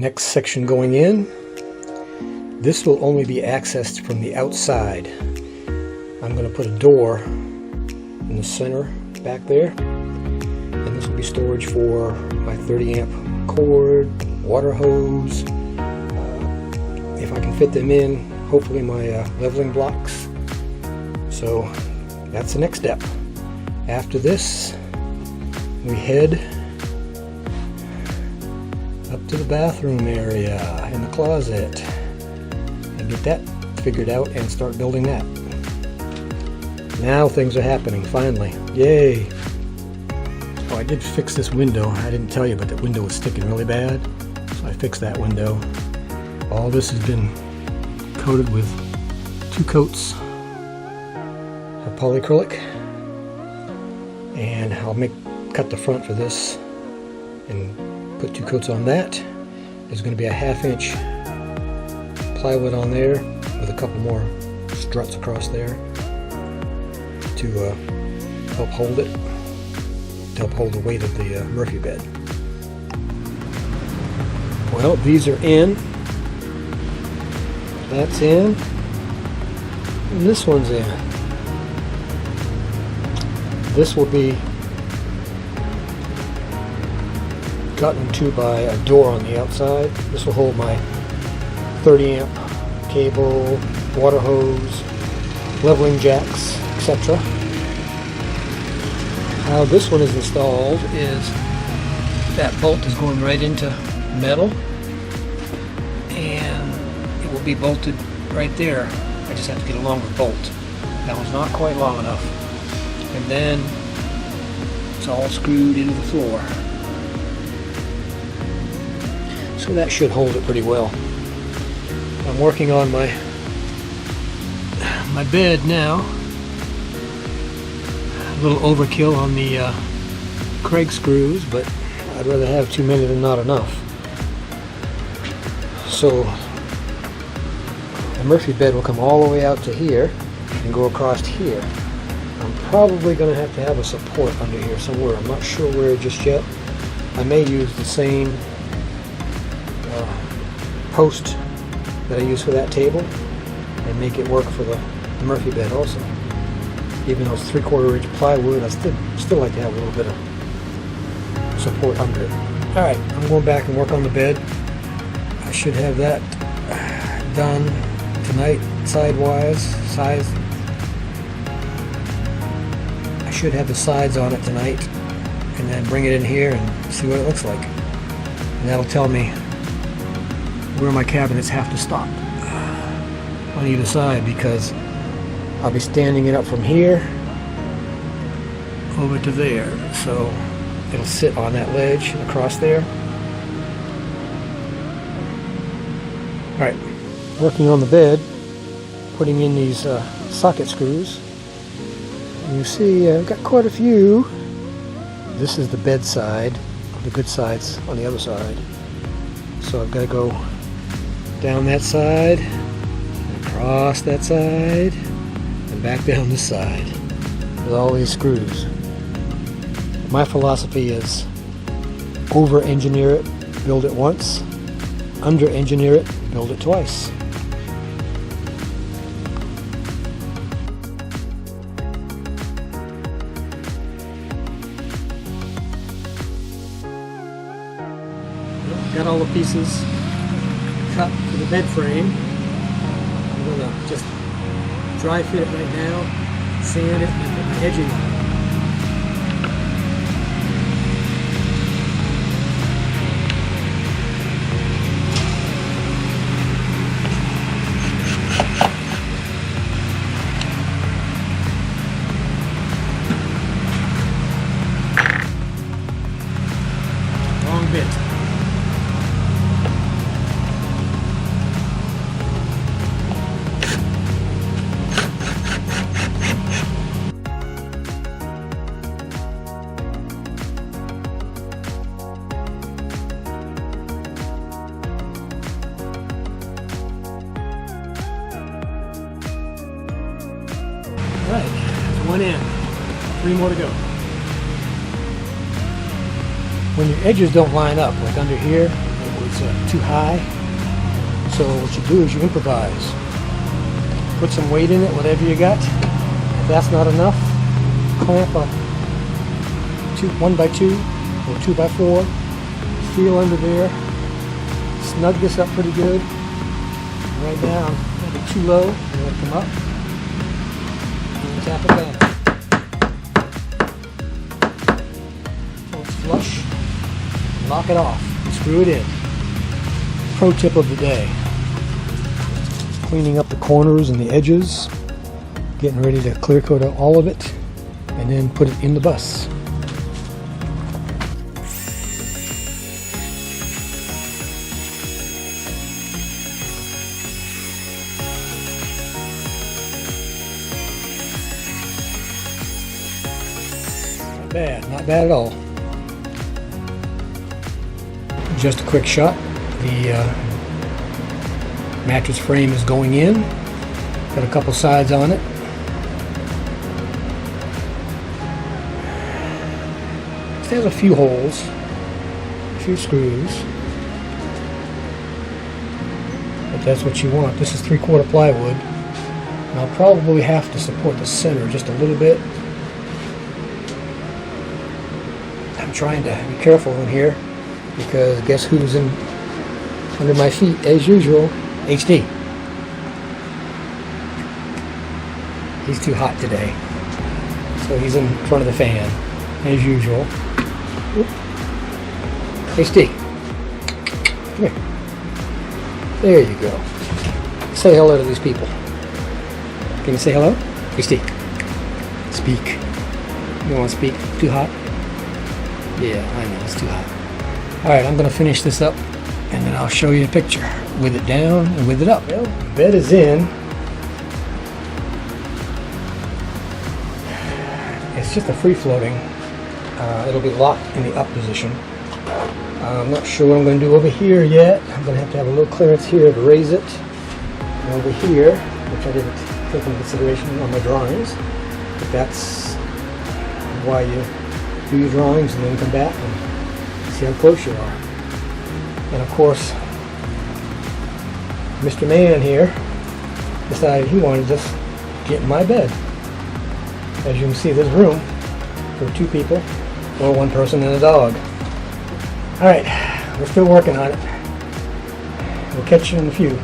Next section going in. This will only be accessed from the outside. I'm going to put a door in the center back there, and this will be storage for my 30 amp cord, water hose, if I can fit them in, hopefully my leveling blocks. So that's the next step. After this, we head up to the bathroom area in the closet and get that figured out and start building that. Now things are happening, finally. Yay! Oh, I did fix this window. I didn't tell you, but the window was sticking really bad. So I fixed that window. All this has been coated with 2 coats of polyacrylic. And I'll cut the front for this and put 2 coats on that. There's going to be a 1/2 inch plywood on there with a couple more struts across there to help hold it, to help hold the weight of the Murphy bed. Well, these are in. That's in. And this one's in. This will be gotten to by a door on the outside. This will hold my 30 amp cable, water hose, leveling jacks, etc. How this one is installed is that bolt is going right into metal, and it will be bolted right there. I just have to get a longer bolt. That one's not quite long enough. And then it's all screwed into the floor. So that should hold it pretty well. I'm working on my bed now. A little overkill on the Craig screws, but I'd rather have too many than not enough. So the Murphy bed will come all the way out to here and go across here. I'm probably going to have a support under here somewhere. I'm not sure where just yet. I may use the same post that I use for that table and make it work for the Murphy bed also. Even though it's 3/4 inch plywood, I still like to have a little bit of support under it. Alright, I'm going back and work on the bed. I should have that done tonight, size. I should have the sides on it tonight, and then bring it in here and see what it looks like. And that'll tell me where my cabinets have to stop on either side, because I'll be standing it up from here over to there, so it'll sit on that ledge across there. Alright, working on the bed, putting in these socket screws. And you see I've got quite a few. This is the bed side, the good sides on the other side. So I've got to go down that side, across that side, and back down this side with all these screws. My philosophy is over-engineer it, build it once, under-engineer it, build it twice. Got all the pieces cut for the bed frame. I'm going to just dry fit it right now, sand it, and put my edging on it. Long bit. Alright, one in. 3 more to go. When your edges don't line up, like under here and was too high. So what you do is you improvise. Put some weight in it, whatever you got. If that's not enough, clamp a 1x2 or 2x4. Feel under there. Snug this up pretty good. Right down. Maybe too low. And let it come up. And tap it down. So it's flush. Lock it off. Screw it in. Pro tip of the day. Cleaning up the corners and the edges. Getting ready to clear coat all of it. And then put it in the bus. Not bad at all. Just a quick shot. The mattress frame is going in. Got a couple sides on it. It has a few holes, a few screws, but that's what you want. This is 3/4 plywood, and I'll probably have to support the center just a little bit. I'm trying to be careful in here because guess who's in under my feet as usual? HD. He's too hot today, so he's in front of the fan as usual. Oop. HD, come here. There you go. Say hello to these people. Can you say hello? HD, speak. You want to speak? Too hot? Yeah, I know, it's too hot. Alright, I'm going to finish this up and then I'll show you a picture with it down and with it up. Well, bed is in. It's just a free floating. It'll be locked in the up position. I'm not sure what I'm going to do over here yet. I'm going to have a little clearance here to raise it. And over here, which I didn't take into consideration on my drawings, but that's why you do your drawings and then come back and see how close you are. And of course, Mr. Man here decided he wanted to just get in my bed. As you can see, there's room for 2 people or 1 person and a dog. Alright, we're still working on it. We'll catch you in a few.